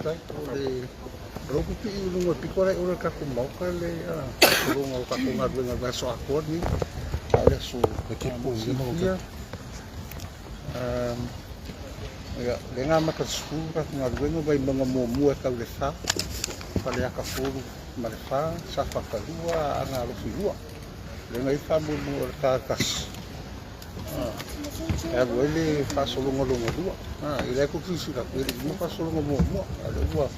kai le roku pi lungo pikore ora ka ku mau ka le lungo ka ku ngar so akor ni ada su equipo ya ya lenga maka su ka ngar wengo vai mga mo ka le fa pale aka furu male fa sa fa ka lua ana lo filua lenga I fa mo ka kas ele fa solo ngo lua ele ko kisi ka ele mo fa solo ngo mo ale lua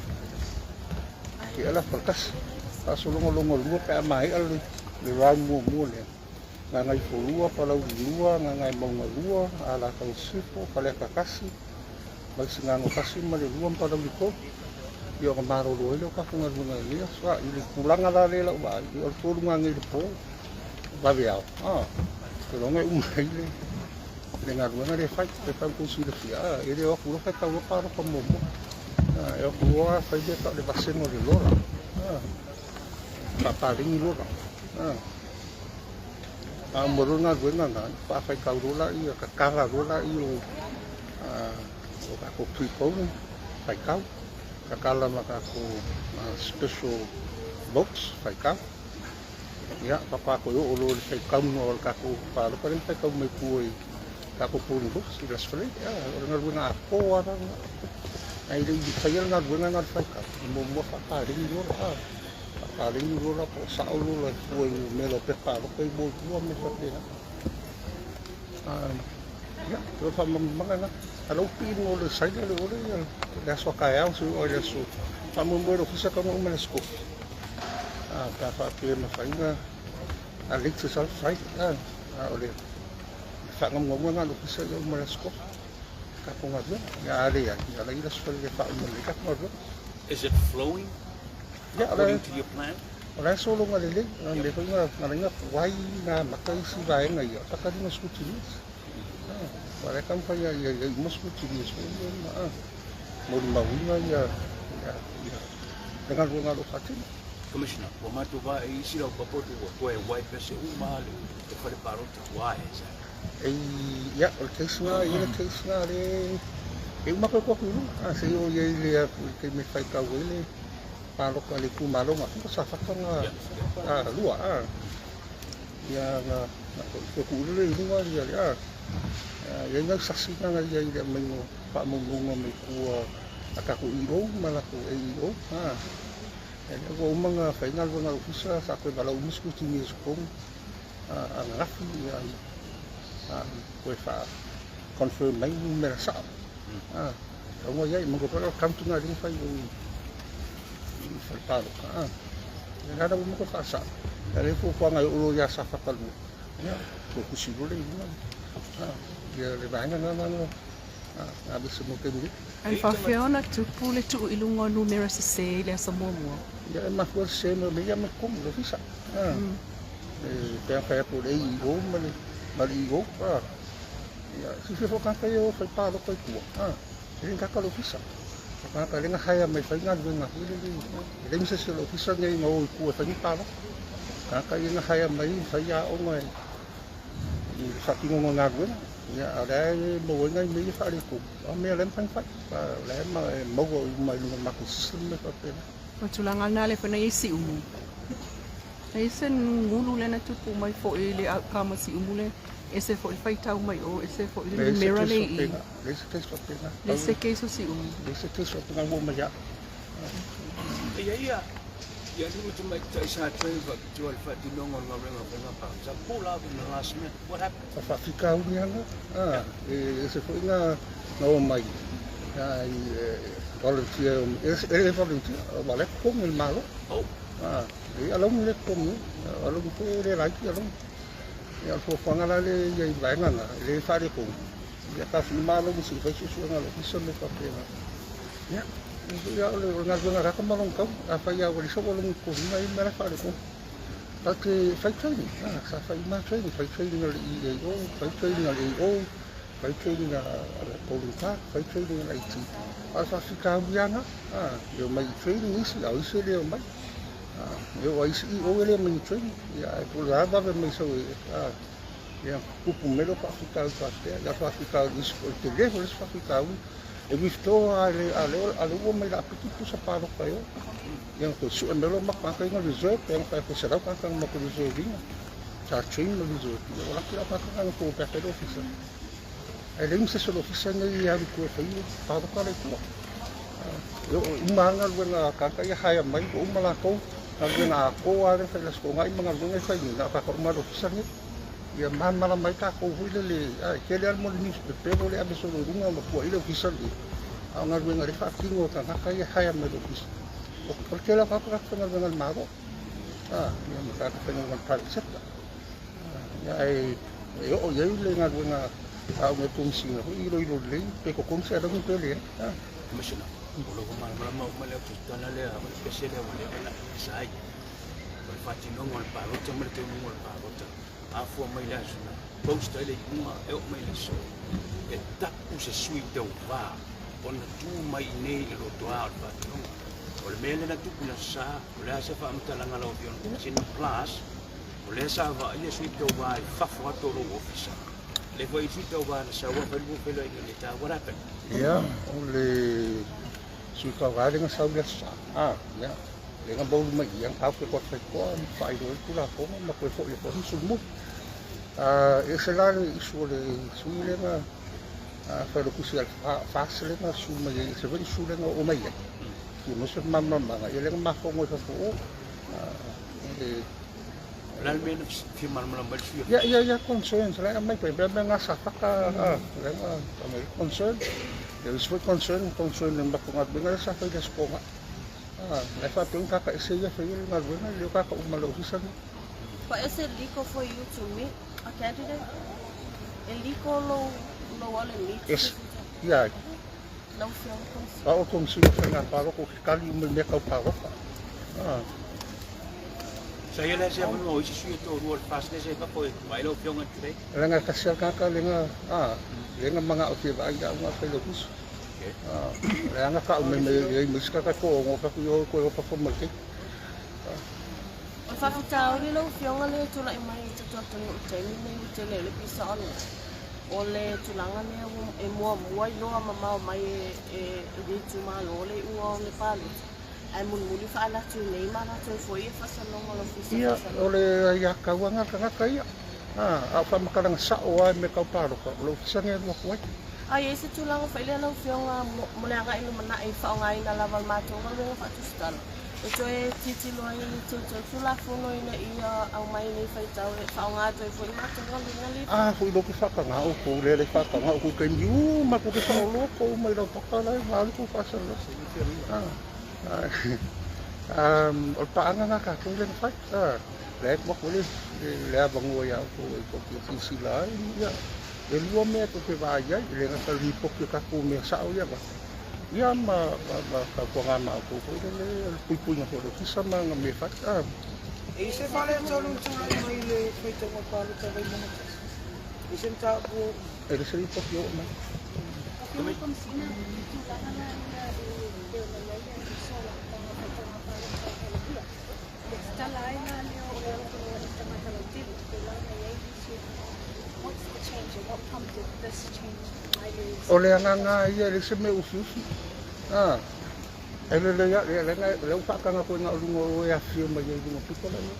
ki ala perkas fa solo ngo lua ka mai ale le ra mo le nga ngai folua pala lua nga ngai mo lua ala ka sipo pale ka kasi mai singa ngo kasi male lua pala liko yo ka maro lo ele ka funga le sa ile pulang ala le la ba yo tolu nga ngai po ba biao pero ngai umai le nga ruanga le fai te pau kusi le fia ele o kulo ka tau paro ka mo eu kulo fai de ka le baseno le lora pa paringi lora morona ruanga nga pa fai ka rola I ka kara rola I o ka ko tripo fai ka kala maka ko special box fai ka ya papa ko yo olo fai ka no ka ko pa ko rin fai ka mai puoi ka ko pun box ila spray ya ngar bunga ko ara ai le di fai ngar bunga ngar fai ka mo fa rin no pa rin no la po sa olo la puoi me lo pe pa ko mo me fa ya ya lo fa mga na alo pino le sai le ore le so caia su olha su fa mo mo fisa como uma esco ka fa pe ma fa inga Alex sa sai olha fa ngom nga lo fisa yo uma esco ka ko nga ya ale ya ala ila so le fa mo le ka mo Is it flowing? Ya According to your plan? Ora solo nga le ko nga wai na makai si vai nga yo ta ka dino sku tinis para kan pa ya mas ko tinis mo mawinga ya dengan runga lo fatin Commissioner, o matu va e isi o papoto ko e white pese umale e fare parota why is that? ya o case nga le e uma ko se yo ye le ke me fai ka wele palo ka le kumalo nga ko sa fa nga lua ya na ko ku le lua ya yang saksi nga ya ida mai pa mo mai ku aka ku iro mala ku iro ko mga final nga ofisa sa ko bala umus ku tinis ko ang rafi ya ko fa confirm mai mera sa mo ya mo ko kam tu nga din fa yung palo ka nada mo ko fa sa dali ko nga ulo ya sa fa kalu ya ko kusiguro le ya le banga na abis mo ke ni Ai whawhiona tupu le tu ilungo numera se le sa momo. ya ma ko se no me ya me kom lo fisa pe fa po le I o mali go ya si se fo ka yo fa pa lo ko ku rin ka ka lo fisa ka ka le nga haya mai fa nga nga le mi se lo fisa ngai ngo ku fa ni pa lo ka nga haya mai fa ya o ngai sa tingo nga ya ada mo ngai mi fa ri ku me lem fan fa le ma mo go mai ma ku sistem me fa pe Matulanga na le fa na isi umu. Ai sen ngulu le na tupu mai fo ile kama si umu le ese fo fai tau mai o ese fo ile mera le I. Le se keso si umu. Le se keso nga mo ma ya Ya ni to make sa train but to fa di no ngol ngol nga pa sa pull out in the last minute what happened fa fika unia ese fo nga no mai volunteer volunteer vale con el malo along le con along ko le like along ya fo fa nga le ya vai nga le fa le con ya ta fi malo si fa si nga lo so me fa pena ya ya le nga ka malong ka fa ya wo so wo ko mai mera fa le con Porque fai training, sa fai ma training, fai training al IEO, fai training al EO, fai training al Polita, fai training al IT. Asa fica biana, eu mai training isi, au isi le mai. Eu ai CEO ele mai training, ya por lá vai mai so ya kupu melo pa fica o pastel, ya fa fica isso, o telefone fa fica e wifto ale o mai la piti tu sa paro kayo yang to su andalo makaka nga resort yang pa ko sarap kang makulisovinga sa train no resort wala kila makaka ko pa pero officer ai lem se solo officer ngai ya ko fa yo pa ko le ko yo umangal wala kaka ya haya mai ko umala ko nga ko ale fa las ko ngai mga lungai fa ni na pa ko umalo officer ni ya man mala mai ka ko huile ai kele al mo ni pero le abeso runga ma ko ile officer ni ang ngai ngari fa kingo ka kaka ya haya mai officer porque la papa ngal ngal mago yang mereka dengan private sector yo le ngal nga ang fungsi na ilo le pe ko kung sa dong pele Commissioner ulo ko mal ko tanale ang special wala na sai wal fati no ngol pa ro tamel te ngol pa ro ta afo mai la suna post ele uma e mai la so e ta se sui de va on tu mai nei lo toa pa o le mele na tupu na sa o le ase wha amtalanga lau pion sina plus o le sa wa ia sui tau wai whafo ato lo ofisa le wai sui tau wai na sa wa whalu whelo inga le ta what happened? Ya, o le sui ka wai nga sa ulia sa ya le nga bau mai yang kau ke kot whai koa whai roi kula koma ma koe fo le kohi sumu e se lani isu le sui le nga whalu kusi al whasa le nga su mai e se wani su le nga o mai no se mama ele ma ko mo ko la men fi mal mal mal su ya concern la mai pe be nga sa ka la mai concern there is what concern en ba ko ngat nga sa fa des ko la fa pe ka ka se ya fe nga nga le ka umalo hisan What is it legal for you to meet a candidate? Illegal lo wala meet? Yes. Ya. No film comes. Ako kung sino nga paro ko kali mo me ka paro. sa ia le se mo isi sui to ruol pas le se pa ko mai lo pion ate Nga kasya ka lenga mga ote ba ya nga pa lo kus. Nga ka me mis ka ko ngo ka ko pa ko mo ke. O whakatau ni lau whionga le tula i mai te tuatanu o te ni te le pisa anu. O le tulanga mea e mua mua i loa mamau mai e ritu maa lo le ua o le palu. Ai muli whaala tu nei mana tu foi e whasalonga lo pisa. Ia, o le ia kauanga ka ngaka ia. A whamakaranga sa o ai me kau paro ka. Lo pisa nge rua kuai. Ai e se tulanga whaile lau whionga moleanga ilo mana e whaonga ina laval mātonga le whatustal. E toe titi loa i te tula whono ina ia au mai nei whaitau e whaonga toi foi mātonga lina li. Hui loki whakanga o ko le whakanga o ko kai miu ma ko te whaolo ko mai lau pakalai maali ko whasala. O paanga nga ka ko len fai. Le mo ko le abango ya ko ki sila ia. E lua mea ko te vaya le nga ka lipo ki ka ko me sa o ia ba. Ia ma ko nga ma ko le pui nga ko kisa ma nga me fai. E se fale tolu tula mai le feita mo palu ta vai mo. E se ta bu E le se lipo ki o ma. O le nga ia le se me ususu. Ele le whakanga ko nga lungo o e awhio mai e lungo pikola ia.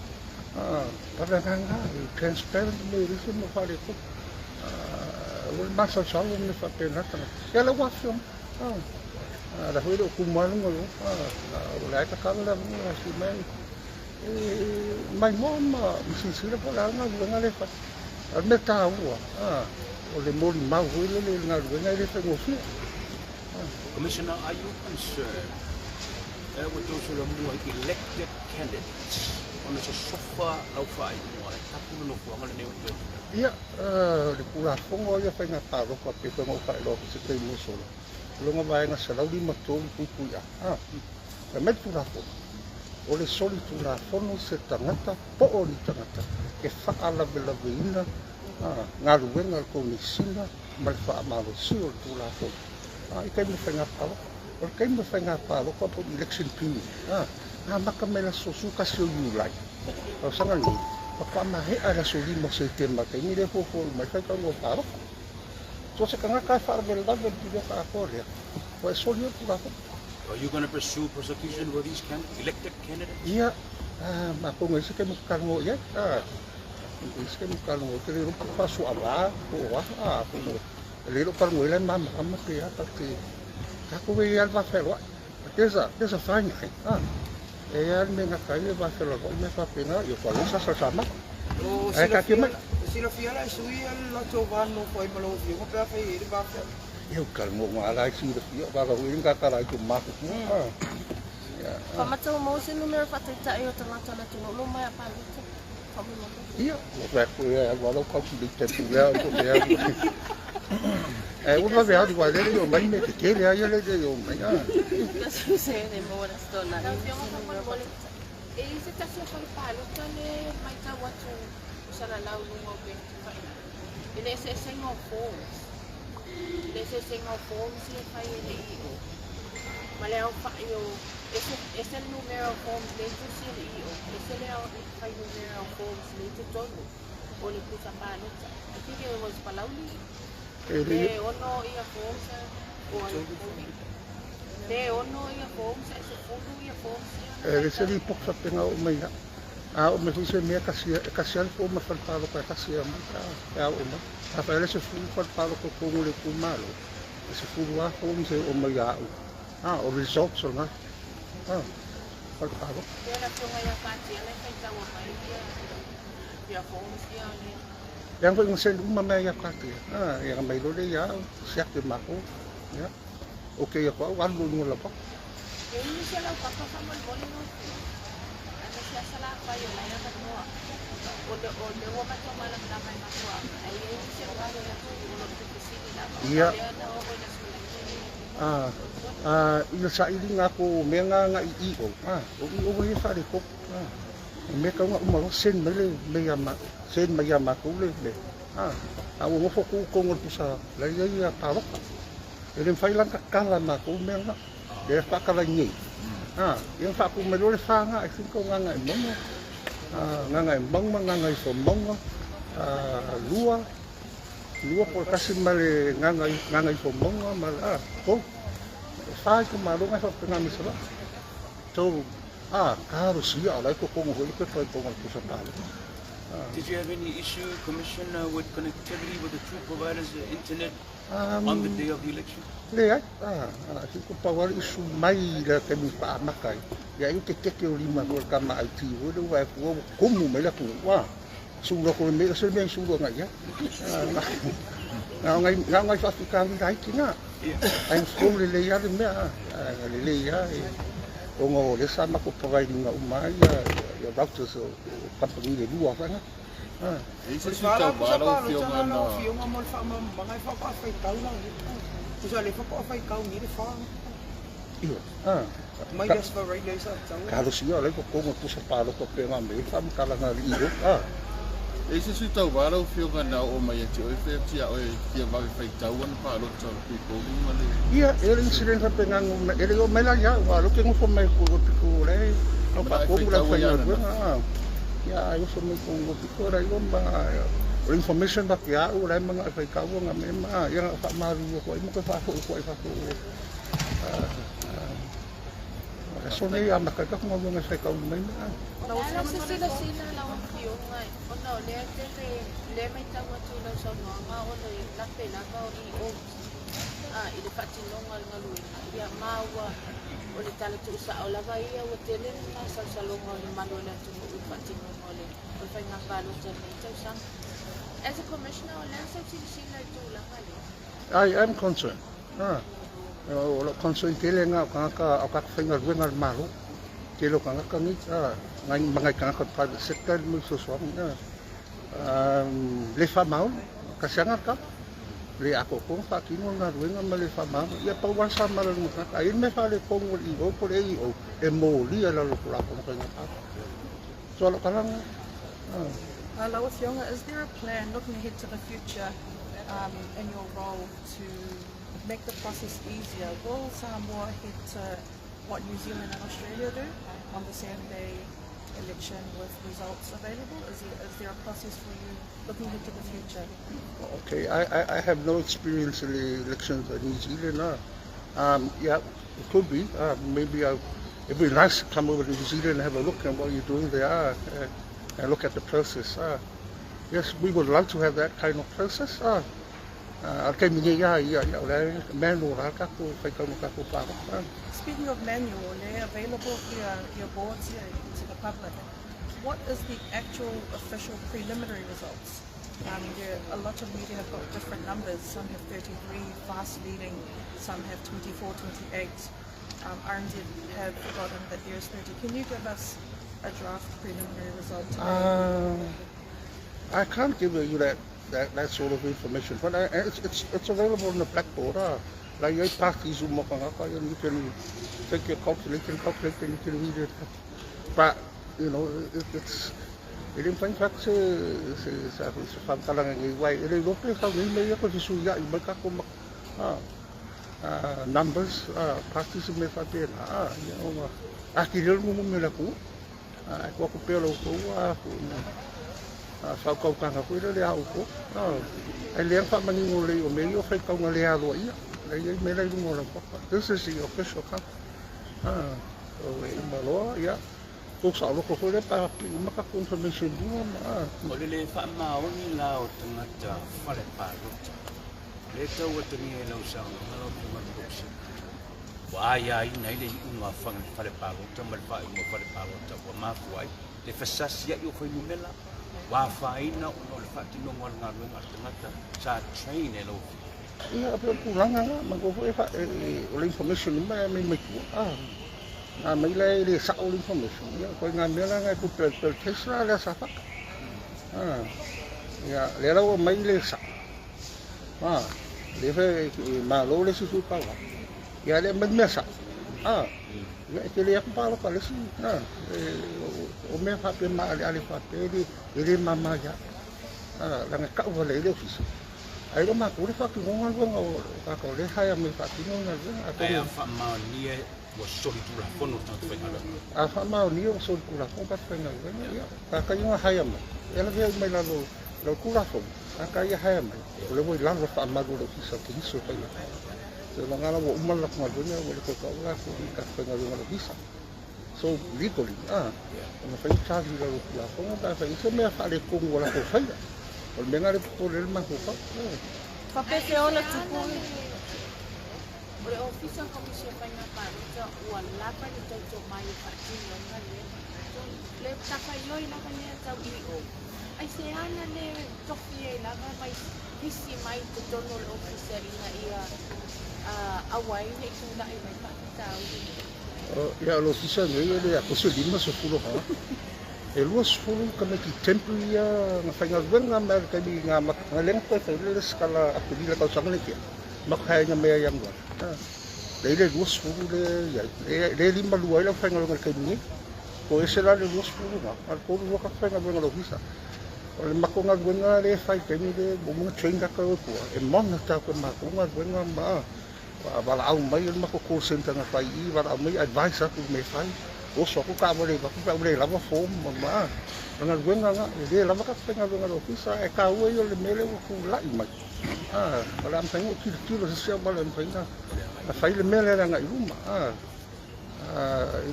Para nga transparent me risi mo whare ko. O le masa salu me whapenatanga. Ia le wafio. La hui o kumalungo lo. O le aita kamera mo si mai. Mai mo ma misinsira po la nga le whak. Al me tā ua. O le mori mau hui le nga ruenga le whangofia. Commissioner, are you concerned with those who are elected candidates on the sofa lau whai mua e tapu no kuanga le neo te? Ia, le kura fongo ia whainga tāro kwa pe whainga o whai loa se kei musola. Longa vai nga salau lima tōu pui a. Ka me kura fongo. O le soli tura fono se tangata, po o ni tangata. E whaalawe ina, ngā ruenga ko ni sina, ma le whaamaro si o le tura fono. I kai mo whainga palo. O kai mo whainga palo kwa po election period. Maka me la sosu kasi o yulai. O sanga ni, pa mahe ala so limo se tema kai ni le fofo mai kai ka ngo palo. So se kanga kai whaarabela dawe ti ka korea. Wai soli o kura ko. Are you going to pursue prosecution for these elected candidates? Ia, ma ko ngai se ke mukango ia. Se ke mukango ke ro pa su ala ko wa ko no. Le ro par ngoi le mama ke ya ta ke. Ka ko we ya va fe wa. There's a fine thing. E al me na kai va fe lo ko me fa pena yo ko sa sama. O sila fiala sui al la chovano foi malo fiu pa fa e ba fa. Eu quero uma lá que se para o inga cara que mato. Pamatau mo si numero fatita ayo tangata na tuno mai apalito. Kami mo. Iya, vai foi agora o calço de tempo lá o é uma vez de guardar eu mas me que ele aí ele deu mas Kasi se ne mo na sto na. E se kasi ako palo tale may tawatu sa lalaw mo be. Ele se sengo forms. Ele se sengo forms le fai le io. Maleo fa yo ese numero forms le tu si le io. Ese le fai numero forms le tu todo. O le pusa palo. Aqui que eu vou falar o ele ono ia forms o ono ia forms esse fundo ia forms. ele se lhe pouco pena o mai o me fui me casia o me faltava para casia mas o me a fa ele se fu faltava com o le com malo se fu lá como se o mai o results ou não faltava Ela foi uma parte ela fez uma mais ia forms ia yang ko yung send uma may yakati yang may lo le ya siak de mako ya okay ako walo mo la pa Ini sila pagkakasama mo no. Ano siya sala pa yun ay nakatuwa. O de woman to malang damay matuwa. Ay ini siya wala na to yung pisini na. Iya. Na ako na ina sa ili nga ko me nga iio o o sa ri ko me ka nga umaro sen me yama ko le o mo fo ko ngol pusa la ya tawa ele fai lang ka kala na ko me nga de fa kala ni yung fa ko me lo le fa nga I think ko nga mong nga so mong lua por kasi male nga so mong ko fa ko malo nga so nga mi sala so karo siya ala ko kung huli ko sa talo. Did you have any issue, Commissioner, with connectivity with the true providers, the internet, on the day of the election? Le si ko power issue mai la kami pa makai. Ya yung keke o lima ko kama IT wo do wa ko kumu mai la ko wa. Sulo ko me so me sulo nga ya. Ngai fa ka dai kina. Ai ko le ya de me le ya. O ngo le sama ko providing nga umai ya doctors o company le dua kana. Ese fala para fio nga mo fa mga fa pa fai tau na. Kusa le fa pa fai kau ni le fa. Iyo. Mai gas fa right there sa. Kalo siya le ko mo pusa palo ko pe nga me fa kala nga iyo. Ese si tau wala o fio nga na o mai ati o fe tia o kia va fai tau an pa lo tau people male. Iya, ele incident sa pengang ele o mela ya wa lo ke ngo mai ko le. O pa ko mula fa ya. Ya, ayo so mai ko ko ra yo ba. O information ba ya o ra mga fa ka nga me ma ya fa maru ko mo ko fa ko fa ko. So ne ya makaka ko mo nga fa ka mai ma. Wala sa sila lang yung ngay. Ono le may tawa tulo sa mga ono yung lape na ka o ili patinongal ngaluin. Ya mawa o le tala tu sa ola vai o tele na sa salongo ni manola tu patinongal o fa nga balo sa ito sa. As a commissioner, wala sa sila tulang ali. I am concerned. O concerned tele nga ka fa nga wengal malo. Kilo ka nga kangi ngai mga ka private sector mo suswang le famau kasi nga ka le ako kung pa kino nga nga mali famau ya pa wasa mal mo ka ay me fale kong uli o por ei o e mo li ala lo pula ko nga pa so lo ka lang Hello, Fionga, is there a plan looking ahead to the future in your role to make the process easier? Will Samoa head to what New Zealand and Australia do on the same day election with results available? Is there a process for you looking into the future? Okay, I have no experience in the elections in New Zealand. Yeah, it could be. Maybe it'd be nice to come over to New Zealand and have a look at what you're doing there and look at the process. Yes, we would love to have that kind of process. Speaking of manual, they're available via your boards here to the public. What is the actual official preliminary results? A lot of media have got different numbers. Some have 33 fast leading, some have 24, 28. RNZ have forgotten that there's 30. Can you give us a draft preliminary result today? I can't give you that sort of information, but it's available on the blackboard. Like you parties you can take your calculator and you can read it. But you know, it's in fact sa pagkalangan ng iway. Ilo pa sa may ako si suya iba ka ko numbers parties may sabi kinil mo mila ko ako pero ko sa kau kang ako ilo liao ko ay liang pa maningulay o meyo fay kau nga liao iya ay may lai mo lang pa. This is the official count. Malo ya kung sa ako ko rin para maka-confirmation mo Olele whamao ni lao tangata whare pārot. Le tau atu ni e lau sao ngalo ki maruksi. Wāia i nei le unga whare pārot, mare whai mo whare pārot, wa mafu ai. Le whasasi ai o whai numela, wā whaina uno le whatino ngā runga tangata sa train e lau. Ia, pero kuranga nga, mag-o le information ni may kuwa. May le sa all information. Ko nga mela nga ko per Tesla le sa pak. Ya, le raw may le sa. Le fe malo le su pa. Ya le magmesa. Ya le yak pa lo kale si. O me fa pe ma ali fa pe di mama ya. La nga ka o le office. Ai lo ma ko le fa ki ngonga ngo ka ko le haya me fa ki ngonga ngo. Ai fa ma ni was sorry to la fono tanto fengala. Mau ni o sol kula ko pat fengala. Ya, ka yung hayam. Ela veo mai la lo kula fo. Ka ya hayam. Le voi la fa ma do ki sa ki so pa. So la ngala wo umal la ko dunya wo ko ka la ko ka fengala ngala bisa. So legally, na fa charge la lo kula ko ta fa so me fa le ko wala ko fa. O me ngale po le ma ko fa. Fa pe se ona tupu. O le ofisa komisia whainga pāruta ua lapa ni tauto mai o whaatino nga le. Le tawhaioi lapa nea tau i o. Ai se ana le toki e lapa mai hisi mai te tono le ofisa ringa ia awai ne kunda i mai whaatau. Ya, lo ofisa ngai le a koso lima so fulo ha. E lua sfulu kama ki tempu ia nga whainga wenga mai ka di nga lengta fa le skala apili la kau sanga le kia. Makhaya nga mea yang wa. Dele lus fulu le lima lua ila whainga lunga kaini. Ko ese la le lus fulu nga. Al ko lua ka whainga lunga lo hisa. O le mako nga lunga le whai kaini le bumunga train ka kau kua. E mona tau ka mako nga lunga maa. Wala au mai le mako call center nga whai I. Wala au mai advice aku me whai. O so aku ka wale waku ka wale lava form maa. Nga lunga nga. Le lava ka whainga lunga lo hisa. E ka ue yo le mele waku lai mai. Wala am tengok kilo sa siya wala am tengok. Fai le mele nga I ruma.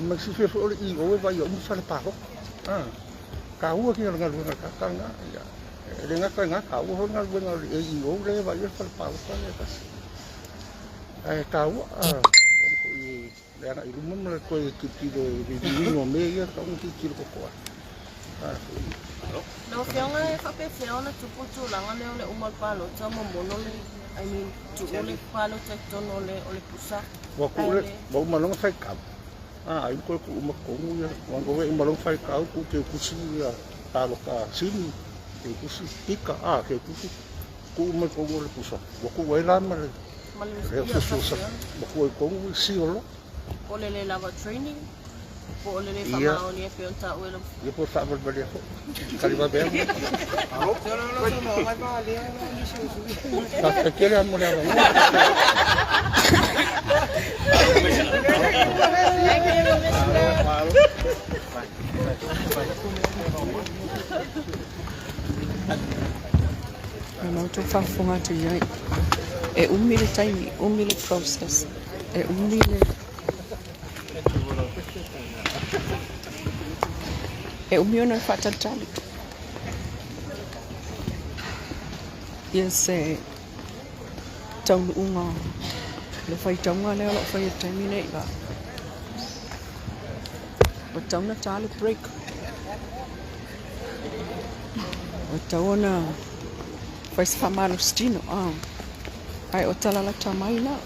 Magsifir uli I o ba yo mo fa le paro. Ka ua ki nga lunga ka nga. Le nga ka ua nga lunga I o le ba yo fa le paro ka le kas. Ka ua le nga I ruma mo ko ki kilo di no me ya ka un kilo ko ko. No fianga e whape whiaona tuputu langa le ole umal palo ta mo mono le I mean tu ole palo te tono ole pusa. Wa ku le ba umalong fai ka. Ai ko ku umakongu ya wa go e umalong fai ka ku te kusi ya palo ka sini. Ke kusi pika ke kusi ku umakongu le pusa. Wa ku wa la ma le. Le fuso sa. Wa ku ko si olo. Ole le lava training. Po ole le whamao ni e peo ta uelo. Ia po whaamar bali ako. Kaliwa bea mo. Kakere amo le awa. Não estou falando tu já. É umile time, umile process. E uli le. E umi ona whatatali. Ia se taunu unga. Le whai taunga leo lo whai taimine iwa. O tauna tale break. O tauna whai se whamano stino. Ai o talala tamai na.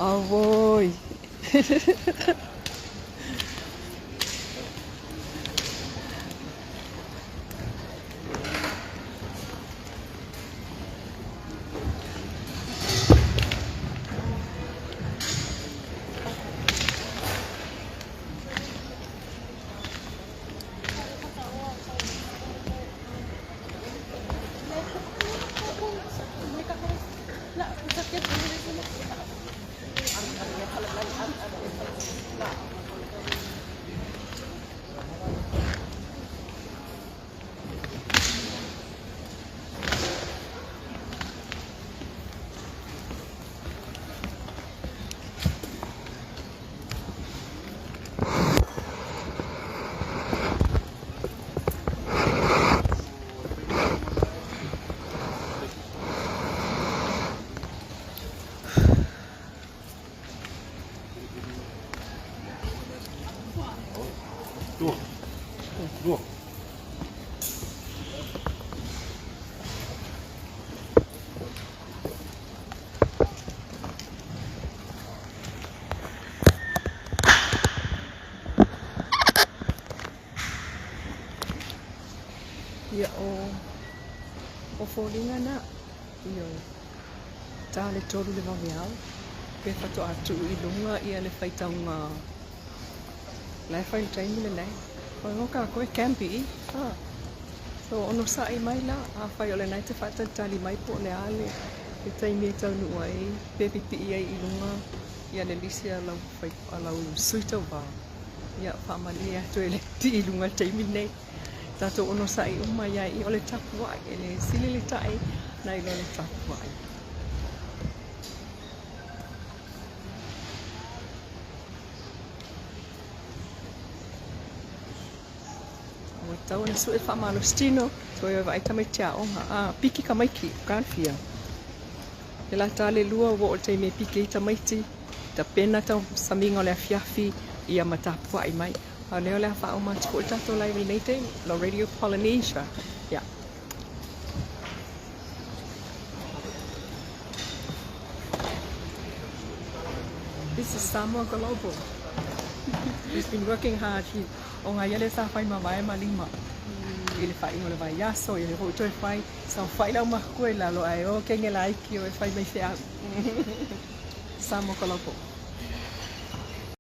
Avoy. Dua. Ia o fōringa na ia tāle toru le waweau pe whato atu I lunga ia le whaitaunga lai whai taimi le nei o ngoka koe campi so ono sa I mai la a whai o le nai te whatatali mai po le ale e taimi e taunu ai pe pipi ia I lunga ia le lisi a lau suita wā ia whamani atu e le ti I lunga taimi nei tato ono sa I uma ia I o le tapuai e le sili le tai nai lo le tapuai. O tau na su e whamalo stino so e vai tamai tia onga piki ka maiki kanfia. E la tale lua wo o te me piki I tamaiti ta pena tau saminga o le afiafi ia matapuai mai. Leo le hawha o mātuko I tato lai nei te lo Radio Polynesia. Yeah. This is Samoa Global. He's been working hard. O ngā iale sa whai mawai malima. I le whai ingo le vai yaso, I le hoi toi whai. Sa whai lau mahkue lalo ai o kenge la aiki o e whai mai whea. Samoa Global.